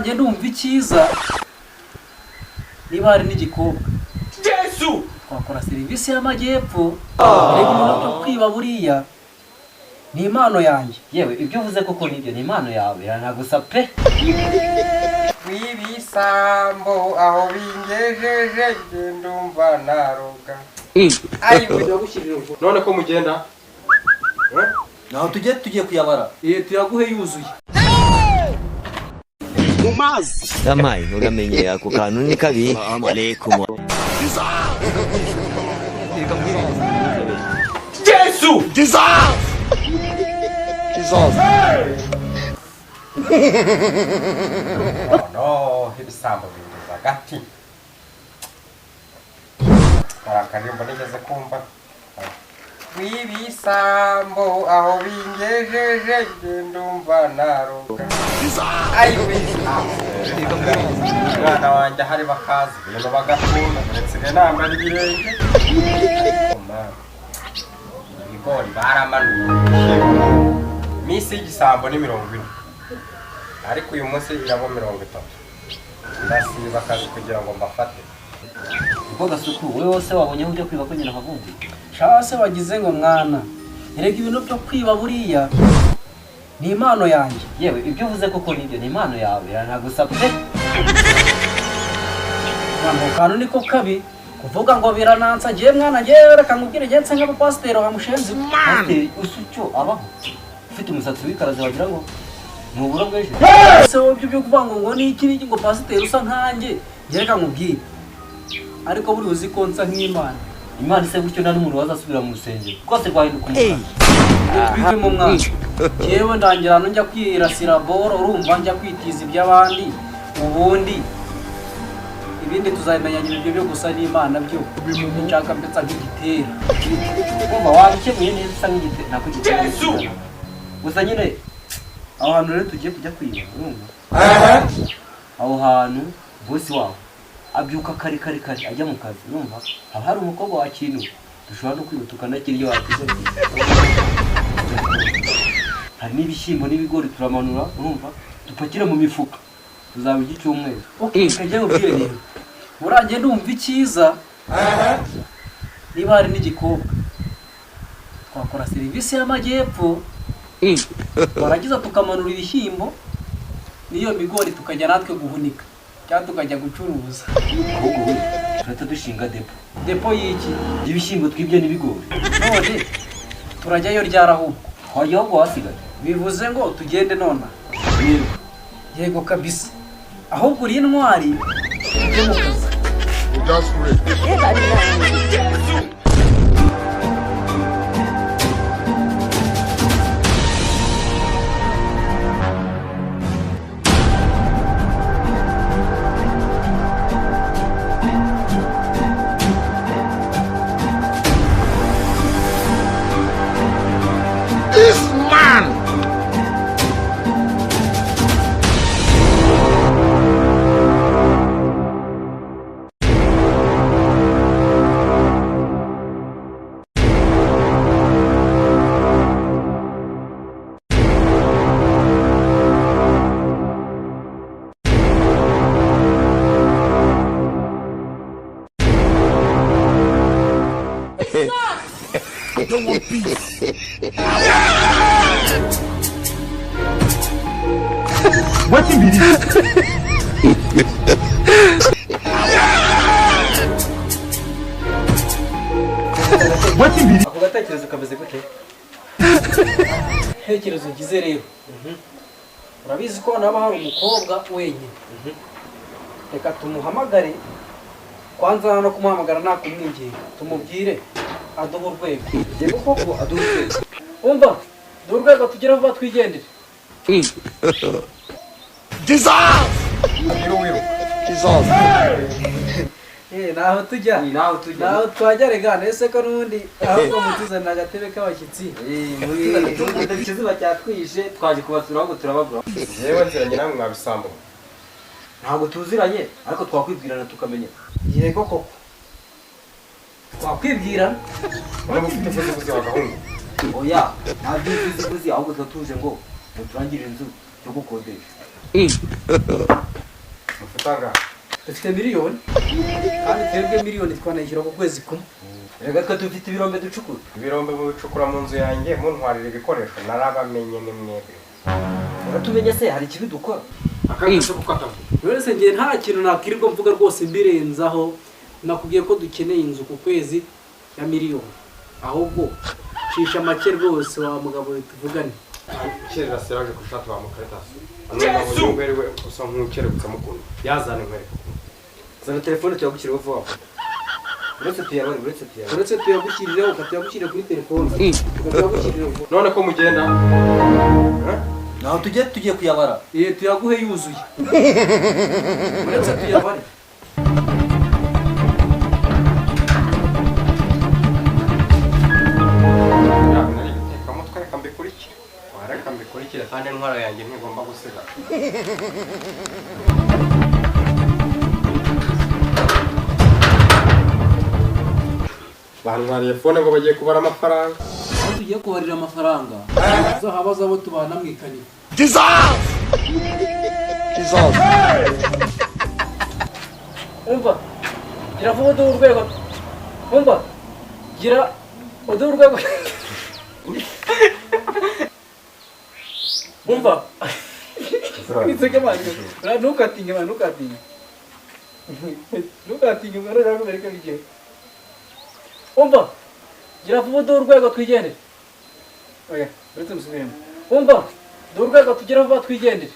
Urangiye ndumva icyiza. Niba hari n'igikobwa. Yesu! Twakora serivisi y'amajyepfo. Rega ibintu byo kwiba buriya. Ni impano yanjye. Yewe ibyo uvuze koko nibyo ni impano yawe yanagusa pe. Wibisambo aho bingejeje ndumva naroga. Ayiwe gushyirira ubu. None ko mugenda? Naho tugiye kuyabara. Tuyaguhe yuzuye. Damai uramenye ako kantu ni kabi. Alaykum. Yesu! Jesus! No, ibisambo bingiza gati. Akarimbo nigeze kumva. Wibisambo aho bingejeje ndumva naroga. Ayiwe. Mwana wanjye hari bakazi ibintu bagakunda ndetse nambara ibirenge. Ibigori baramanuye. Misi y'igisambo ni 20. Ariko uyu munsi irabo 30. Ndasiba akazi kugira ngo mbafate. Ubwo gasuku wewe wose wabonye ujya kwiba ko nyina havumbi. Shase wagize ngo mwana. Rega ibintu byo kwiba buriya. Ni impano yanjye. Yewe ibyo uvuze koko nibyo ni impano yawe yanagusa pe. Ntabwo kantu niko kabi. Kuvuga ngo biranansa ngiye mwana ngiye reka ngubwire gense nk'abapasiteri bamushenze. Pasiteri usucyo abaho. Ufite umusatsi w'ikaraza wagira ngo mubura bweje. Se ibyo byo kuvuga ngo ni iki ngo pasiteri usa nkanjye. Ngiye reka ngubwire. Ariko buri uzi ko nsa nk'Imana. Imana ise gutyo nari umuntu wazasubira mu rusengero. Rwose rwahinduka umwana. Bive mu mwana. Yewe ndangira no njya kwirasira boro urumva njya kwitiza iby'abandi. Ubundi ibindi tuzabimenya ibyo byo gusa n'Imana byo. Nshaka mbetsa nk'igitera. Kumva wabikemuye neza usa nk'igitera nako gitera. Gusa nyine aho hantu rero tugiye kujya kwiba urumva. Aho hantu bosi wawe abyuka kare ajya mu kazi urumva. Haba hari umukobwa wa kintu dushobora no kwiba tukanakira iyo wakize. Hari n'ibishyimbo n'ibigori turamanura urumva dupakira mu mifuka tuzaba igicyumweru. Kajya ubwire rero. Urangiye ndumva icyiza. Niba hari n'igikobwa. Twakora serivisi y'amajyepfo. Baragiza tukamanura ibishyimbo niyo bigori tukajya natwe guhunika cyangwa tukajya gucuruza. Ahubwo turahita dushinga Depo y'iki? ibishyimbo twibye n'ibigori. None turajyayo ryarahubwo. Wajya ahubwo wasigaye. Bivuze ngo tugende nona. Yego kabisa. Ahubwo uri intwari ujye mu kazi. This man! I don't want peace. What you mean? What you mean? Ako gatekerezo kameze gute? Hekerezo gize rero. Urabizi ko naba hari umukobwa wenyine. Reka tumuhamagare. Kwanza no kumuhamagara nakumwinginga. Tumubwire aduha urwego. Yego koko aduha urwego. Umva, duha urwego tugera vuba twigendere. Jesus! Jesus! Naho tujya. Naho twajya rega nese ko nundi ahubwo mutuzana agatebe k'abashyitsi. Muri kiziba cyatwishe twaje kubasura ahubwo turabagura. Yewe nziranye namwe mwabisambo. Ntabwo tuziranye ariko twakwibwirana tukamenya. Yego koko. Twakwibwirana. Urabona ufite ubuzi wagahungu. Oya, ntabwo uzi ahubwo tutuje ngo turangire inzu yo gukodesha. usanga dufite miliyoni kandi twebwe miliyoni twanayishyura ku kwezi kumwe. reka twe dufite ibirombe ducukura. ibirombe mubicukura mu nzu yanjye muntwarira ibikoresho narabamenye ni mwebwe. uratumenye se hari ikibi dukora? Akagase gukatavuga. Wese ngiye nta kintu nakwirirwa mvuga rwose mbirenzaho. Nakubwiye ko dukeneye inzu ku kwezi ya miliyoni. Ahubwo cisha make rwose wa mugabo tuvugane. Kirira siraje kushata wa mukaritasi. Yesu ngweriwe usa nk'ukerebutse mukunda. Yazane nkwereka. Zana telefone tuyagushyirireho vuba. uretse tuyagushyirireho ukatuyagushyirira kuri telefone. Ukatuyagushyirireho. None ko mugenda? Naho tugiye kuyabara. Tuyaguhe yuzuye. Uretse tuyabare. Reka mbikurikire kandi intwaro yanjye ntigomba gusigara. Bantwariye fone ngo bagiye kubara amafaranga. Aho tugiye kubarira amafaranga uzahabaza abo tubana mu ikaniro. Umva gira vuba uduhe urwego. Umva gira uduhe urwego. Umva nitseke manje ntukatinge mwana ntukatinge mwana rakubereka bigiye. Umva gira vuba uduhe urwego twigendere. Oya uretse musubiremo. Umva duhe urwego tugera vuba twigendere.